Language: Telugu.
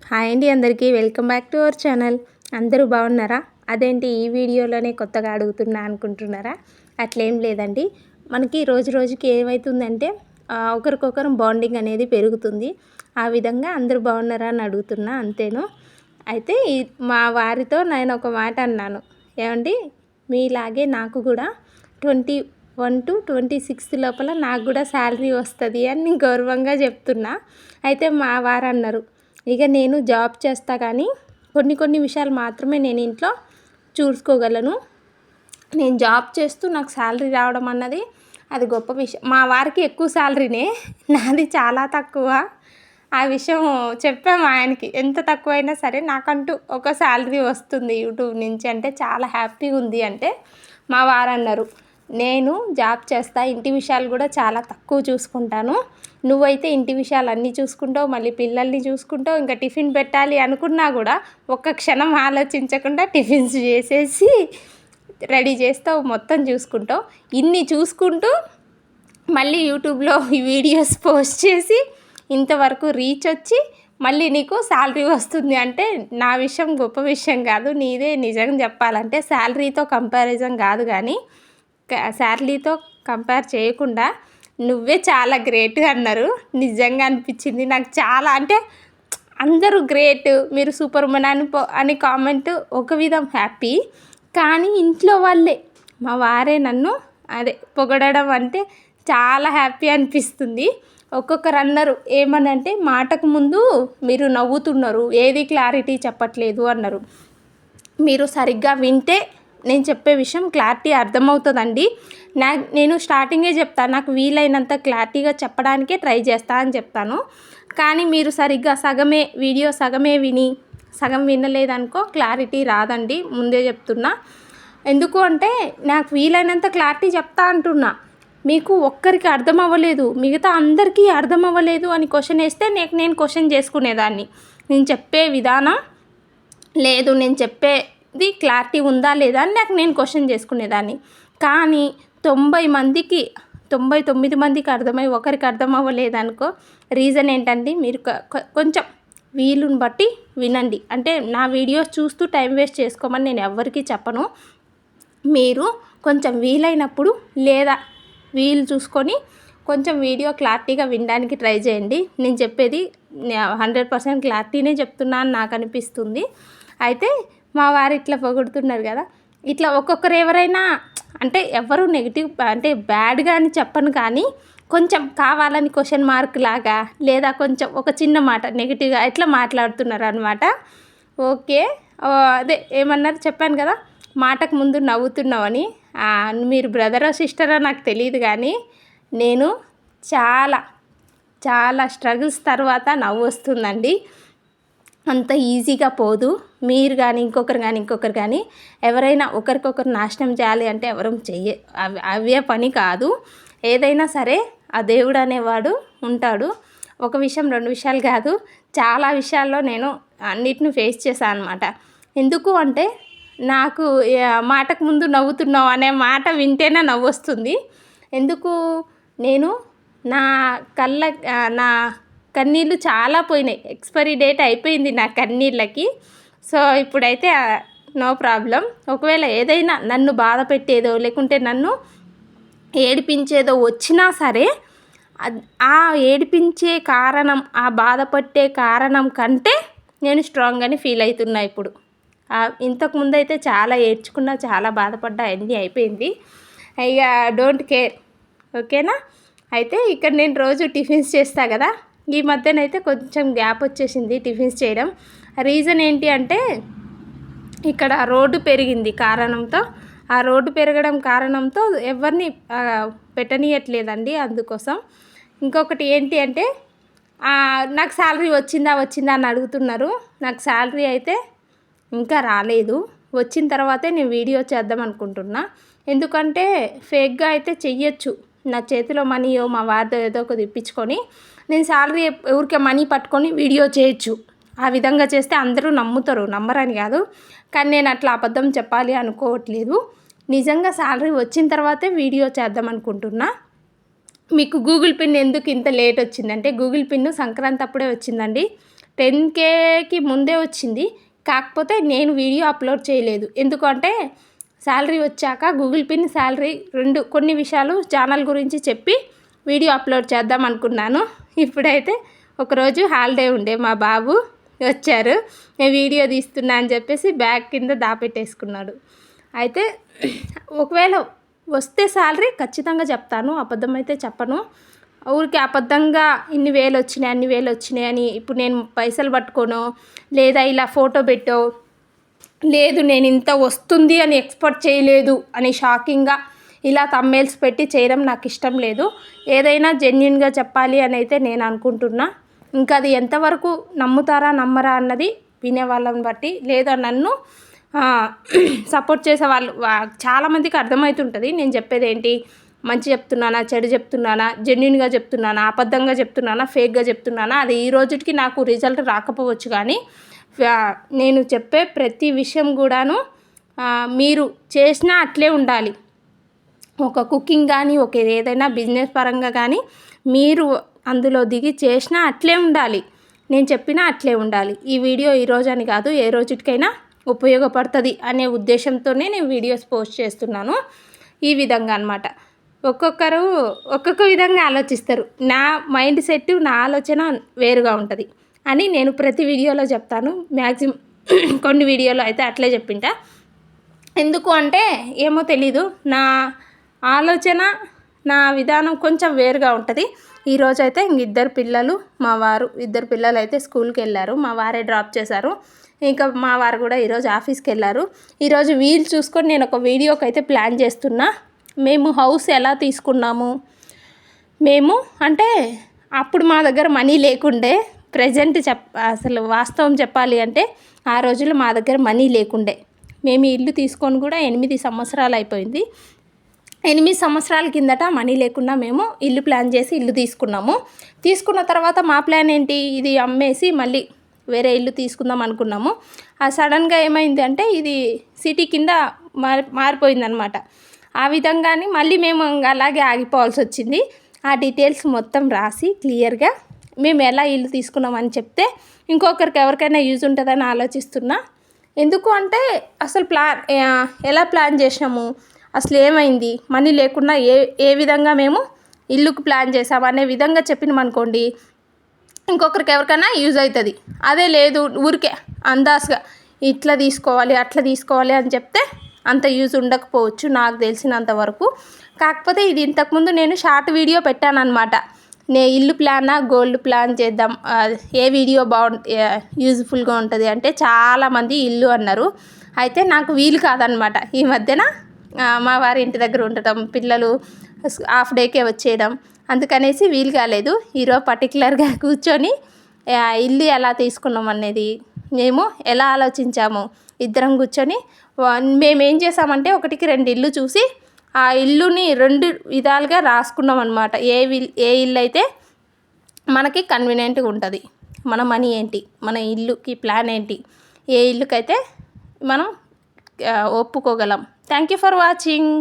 హాయ్ అండి, అందరికీ welcome back to our channel. అందరూ బాగున్నారా? అదేంటి ఈ వీడియోలోనే కొత్తగా అడుగుతున్నా అనుకుంటున్నారా? అట్లేం లేదండి. మనకి రోజు రోజుకి ఏమవుతుందంటే ఒకరికొకరు బాండింగ్ అనేది పెరుగుతుంది. ఆ విధంగా అందరూ బాగున్నారా అని అడుగుతున్నా, అంతేను. అయితే మా వారితో నేను ఒక మాట అన్నాను. ఏమండి, మీలాగే నాకు కూడా 21 to 26 లోపల నాకు కూడా శాలరీ వస్తుంది అని నేను గౌరవంగా చెప్తున్నా. అయితే మా వారు అన్నారు, ఇక నేను జాబ్ చేస్తా కానీ కొన్ని విషయాలు మాత్రమే నేను ఇంట్లో చూసుకోగలను. నేను జాబ్ చేస్తూ నాకు శాలరీ రావడం అన్నది అది గొప్ప విషయం. మా వారికి ఎక్కువ శాలరీనే, నాది చాలా తక్కువ. ఆ విషయం చెప్పాము ఆయనకి. ఎంత తక్కువైనా సరే నాకంటూ ఒక శాలరీ వస్తుంది యూట్యూబ్ నుంచి అంటే చాలా హ్యాపీగా ఉంది అంటే మా వారు అన్నారు, నేను జాబ్ చేస్తా, ఇంటి విషయాలు కూడా చాలా తక్కువ చూసుకుంటాను. నువ్వైతే ఇంటి విషయాలు అన్నీ చూసుకుంటావు, మళ్ళీ పిల్లల్ని చూసుకుంటావు, ఇంకా టిఫిన్ పెట్టాలి అనుకున్నా కూడా ఒక్క క్షణం ఆలోచించకుండా టిఫిన్స్ చేసేసి రెడీ చేస్తావు, మొత్తం చూసుకుంటావు. ఇన్ని చూసుకుంటూ మళ్ళీ యూట్యూబ్లో ఈ వీడియోస్ పోస్ట్ చేసి ఇంతవరకు రీచ్ వచ్చి మళ్ళీ నీకు శాలరీ వస్తుంది అంటే నా విషయం గొప్ప విషయం కాదు, నీదే నిజంగా చెప్పాలంటే. శాలరీతో కంపారిజన్ కాదు, కానీ శాలరీతో కంపేర్ చేయకుండా నువ్వే చాలా గ్రేట్ అన్నారు. నిజంగా అనిపించింది నాకు చాలా. అంటే అందరూ గ్రేట్, మీరు సూపర్ ఉమెన్ అని కామెంట్ ఒక విధం హ్యాపీ, కానీ ఇంట్లో వాళ్ళే మా వారే నన్ను పొగడడం అంటే చాలా హ్యాపీ అనిపిస్తుంది. ఒక్కొక్కరు అన్నారు ఏమనంటే, మాటకు ముందు మీరు నవ్వుతున్నారు, ఏది క్లారిటీ చెప్పట్లేదు అన్నారు. మీరు సరిగ్గా వింటే నేను చెప్పే విషయం క్లారిటీ అర్థమవుతుందండి. నేను స్టార్టింగే చెప్తాను, నాకు వీలైనంత క్లారిటీగా చెప్పడానికే ట్రై చేస్తా అని చెప్తాను. కానీ మీరు సరిగ్గా వీడియో సగమే విని సగం వినలేదనుకో క్లారిటీ రాదండి, ముందే చెప్తున్నా. ఎందుకు అంటే నాకు వీలైనంత క్లారిటీ చెప్తా అంటున్నా. మీకు ఒక్కరికి అర్థం అవ్వలేదు, మిగతా అందరికీ అర్థం అవ్వలేదు అని క్వశ్చన్ వేస్తే నేను క్వశ్చన్ చేసుకునేదాన్ని. నేను చెప్పే విధానం లేదు, నేను చెప్పేది క్లారిటీ ఉందా లేదా అని నేను క్వశ్చన్ చేసుకునేదాన్ని. కానీ 99 మందికి అర్థమై ఒకరికి అర్థం అవ్వలేదనుకో, రీజన్ ఏంటంటే మీరు కొంచెం వీలుని బట్టి వినండి. అంటే నా వీడియోస్ చూస్తూ టైం వేస్ట్ చేసుకోమని నేను ఎవరికి చెప్పను. మీరు కొంచెం వీలైనప్పుడు లేదా వీలు చూసుకొని కొంచెం వీడియో క్లారిటీగా వినడానికి ట్రై చేయండి. నేను చెప్పేది 100% క్లారిటీనే చెప్తున్నా అని నాకు అనిపిస్తుంది. అయితే మా వారు ఇట్లా పొగుడుతున్నారు కదా, ఇట్లా ఒక్కొక్కరు ఎవరైనా అంటే ఎవరు నెగిటివ్ అంటే బ్యాడ్గా అని చెప్పను, కానీ కొంచెం కావాలని క్వశ్చన్ మార్క్ లాగా లేదా కొంచెం ఒక చిన్న మాట నెగిటివ్గా ఎట్లా మాట్లాడుతున్నారు అనమాట. ఓకే, అదే ఏమన్నారు చెప్పాను కదా, మాటకు ముందు నవ్వుతున్నామని. మీరు బ్రదరో సిస్టరో నాకు తెలియదు, కానీ నేను చాలా స్ట్రగుల్స్ తర్వాత నవ్వు వస్తుందండి. అంత ఈజీగా పోదు. మీరు కానీ ఇంకొకరు కానీ ఎవరైనా ఒకరికొకరు నాశనం చేయాలి అంటే ఎవరూ అవే పని కాదు. ఏదైనా సరే ఆ దేవుడు అనేవాడు ఉంటాడు. ఒక విషయం 2 విషయాలు కాదు, చాలా విషయాల్లో నేను అన్నిటిని ఫేస్ చేశాను అనమాట. ఎందుకు అంటే నాకు మాటకు ముందు నవ్వుతున్నావు అనే మాట వింటేనే నవ్వు వస్తుంది. ఎందుకు, నేను నా కన్నీళ్ళు చాలా పోయినాయి. ఎక్స్పైరీ డేట్ అయిపోయింది నా కన్నీళ్ళకి. సో ఇప్పుడైతే నో ప్రాబ్లం. ఒకవేళ ఏదైనా నన్ను బాధ పెట్టేదో లేకుంటే నన్ను ఏడిపించేదో వచ్చినా సరే, ఆ ఏడిపించే కారణం, ఆ బాధపట్టే కారణం కంటే నేను స్ట్రాంగ్గానే ఫీల్ అవుతున్నా ఇప్పుడు. ఇంతకుముందు అయితే చాలా ఏడ్చుకున్నా, చాలా బాధపడ్డా, అన్నీ అయిపోయింది. ఇక డోంట్ కేర్, ఓకేనా. అయితే ఇక్కడ నేను రోజు టిఫిన్స్ చేస్తా కదా, ఈ మధ్యనైతే కొంచెం గ్యాప్ వచ్చేసింది టిఫిన్స్ చేయడం. రీజన్ ఏంటి అంటే ఇక్కడ రోడ్డు పెరిగింది కారణంతో, ఆ రోడ్డు పెరగడం కారణంతో ఎవరిని పెట్టనీయట్లేదండి, అందుకోసం. ఇంకొకటి ఏంటి అంటే నాకు శాలరీ వచ్చిందా అని అడుగుతున్నారు. నాకు శాలరీ అయితే ఇంకా రాలేదు. వచ్చిన తర్వాతే నేను వీడియో చేద్దాం అనుకుంటున్నా. ఎందుకంటే ఫేక్గా అయితే చెయ్యొచ్చు. నా చేతిలో మనీయో మా వారితో ఏదో ఒకటి ఇప్పించుకొని నేను శాలరీ ఊరికే మనీ పట్టుకొని వీడియో చేయొచ్చు. ఆ విధంగా చేస్తే అందరూ నమ్ముతారు, నమ్మరని కాదు, కానీ నేను అట్లా అబద్ధం చెప్పాలి అనుకోవట్లేదు. నిజంగా శాలరీ వచ్చిన తర్వాతే వీడియో చేద్దాం అనుకుంటున్నా. మీకు గూగుల్ పిన్ ఎందుకు ఇంత లేట్ వచ్చిందంటే, గూగుల్ పిన్ సంక్రాంతి అప్పుడే వచ్చిందండి. 10Kకి ముందే వచ్చింది. కాకపోతే నేను వీడియో అప్లోడ్ చేయలేదు. ఎందుకంటే శాలరీ వచ్చాక గూగుల్ పిన్ శాలరీ కొన్ని విషయాలు ఛానల్ గురించి చెప్పి వీడియో అప్లోడ్ చేద్దాం అనుకున్నాను. ఇప్పుడైతే ఒకరోజు హాలిడే ఉండే మా బాబు వచ్చారు, నేను వీడియో తీస్తున్నా అని చెప్పేసి బ్యాగ్ కింద దాపెట్టేసుకున్నాడు. అయితే ఒకవేళ వస్తే శాలరీ ఖచ్చితంగా చెప్తాను, అబద్ధం అయితే చెప్పను. ఊరికి అబద్ధంగా ఇన్ని వేలు వచ్చినాయి అని ఇప్పుడు నేను పైసలు పట్టుకోను, లేదా ఇలా ఫోటో పెట్టో, లేదు నేను ఇంత వస్తుంది అని ఎక్స్పెక్ట్ చేయలేదు అని షాకింగ్గా ఇలా తమ్మెల్స్ పెట్టి చేయడం నాకు ఇష్టం లేదు. ఏదైనా జెన్యున్గా చెప్పాలి అని అయితే నేను అనుకుంటున్నా. ఇంకా అది ఎంతవరకు నమ్ముతారా నమ్మరా అన్నది వినే వాళ్ళని బట్టి, లేదా నన్ను సపోర్ట్ చేసే వాళ్ళు చాలామందికి అర్థమవుతుంటుంది నేను చెప్పేది ఏంటి, మంచి చెప్తున్నానా, చెడు చెప్తున్నానా, జెన్యున్గా చెప్తున్నానా, అబద్ధంగా చెప్తున్నానా, ఫేక్గా చెప్తున్నానా. అది ఈ రోజుకి నాకు రిజల్ట్ రాకపోవచ్చు, కానీ నేను చెప్పే ప్రతి విషయం కూడాను మీరు చేసినా అట్లే ఉండాలి. ఒక కుకింగ్ కానీ, ఒక ఏదైనా బిజినెస్ పరంగా కానీ మీరు అందులో దిగి చేసినా అట్లే ఉండాలి, నేను చెప్పినా అట్లే ఉండాలి. ఈ వీడియో ఈరోజు అని కాదు, ఏ రోజుకైనా ఉపయోగపడుతుంది అనే ఉద్దేశంతోనే నేను వీడియోస్ పోస్ట్ చేస్తున్నాను. ఈ విధంగా అన్నమాట. ఒక్కొక్కరు ఒక్కొక్క విధంగా ఆలోచిస్తారు. నా మైండ్ సెట్, నా ఆలోచన వేరుగా ఉంటుంది అని నేను ప్రతి వీడియోలో చెప్తాను. మ్యాక్సిమం కొన్ని వీడియోలో అయితే అట్లే చెప్పింటా. ఎందుకు అంటే ఏమో తెలీదు, నా ఆలోచన, నా విధానం కొంచెం వేరుగా ఉంటుంది. ఈరోజు అయితే ఇద్దరు పిల్లలు, మా వారు ఇద్దరు పిల్లలు అయితే స్కూల్కి వెళ్ళారు. మా వారే డ్రాప్ చేశారు. ఇంకా మా వారు కూడా ఈరోజు ఆఫీస్కి వెళ్ళారు. ఈరోజు వీలు చూసుకొని నేను ఒక వీడియోకి అయితే ప్లాన్ చేస్తున్నా. మేము హౌస్ ఎలా తీసుకున్నాము, మేము అంటే అప్పుడు మా దగ్గర మనీ లేకుండే. ప్రజెంట్ అసలు వాస్తవం చెప్పాలి అంటే ఆ రోజుల్లో మా దగ్గర మనీ లేకుండే. మేము ఇల్లు తీసుకొని కూడా 8 సంవత్సరాలు అయిపోయింది. 8 సంవత్సరాల కిందట మనీ లేకుండా మేము ఇల్లు ప్లాన్ చేసి ఇల్లు తీసుకున్నాము. తీసుకున్న తర్వాత మా ప్లాన్ ఏంటి, ఇది అమ్మేసి మళ్ళీ వేరే ఇల్లు తీసుకుందాం అనుకున్నాము. ఆ సడన్గా ఏమైంది అంటే ఇది సిటీ కింద మారిపోయిందనమాట. ఆ విధంగానే మళ్ళీ మేము అలాగే ఆగిపోవాల్సి వచ్చింది. ఆ డీటెయిల్స్ మొత్తం రాసి క్లియర్గా మేము ఎలా ఇల్లు తీసుకున్నామని చెప్తే ఇంకొకరికి ఎవరికైనా యూజ్ ఉంటుందని ఆలోచిస్తున్నా. ఎందుకు అంటే అసలు ఎలా ప్లాన్ చేసినాము, అసలు ఏమైంది, మనీ లేకుండా ఏ విధంగా మేము ఇల్లుకు ప్లాన్ చేసాము అనే విధంగా చెప్పినామనుకోండి, ఇంకొకరికి ఎవరికైనా యూజ్ అవుతుంది. అదే లేదు ఊరికే అందాజుగా ఇట్లా తీసుకోవాలి అట్లా తీసుకోవాలి అని చెప్తే అంత యూజ్ ఉండకపోవచ్చు నాకు తెలిసినంత వరకు. కాకపోతే ఇది ఇంతకుముందు నేను షార్ట్ వీడియో పెట్టాను అనమాట. ఇల్లు ప్లానా గోల్డ్ ప్లాన్ చేద్దాం, ఏ వీడియో యూజ్ఫుల్గా ఉంటుంది అంటే చాలామంది ఇల్లు అన్నారు. అయితే నాకు వీలు కాదనమాట. ఈ మధ్యన మా వారి ఇంటి దగ్గర ఉండటం, పిల్లలు హాఫ్ డేకే వచ్చేయడం, అందుకనేసి వీలు కాలేదు. ఈరోజు పర్టికులర్గా కూర్చొని ఇల్లు ఎలా తీసుకున్నాం అనేది, మేము ఎలా ఆలోచించాము, ఇద్దరం కూర్చొని మేమేం చేసామంటే 1-2 ఇల్లు చూసి ఆ ఇల్లుని 2 విధాలుగా రాసుకున్నాం అనమాట. ఏ ఇల్లు అయితే మనకి కన్వీనియంట్గా ఉంటుంది, మన మనీ ఏంటి, మన ఇల్లుకి ప్లాన్ ఏంటి, ఏ ఇల్లుకైతే మనం ఒప్పుకోగలం. Thank you for watching.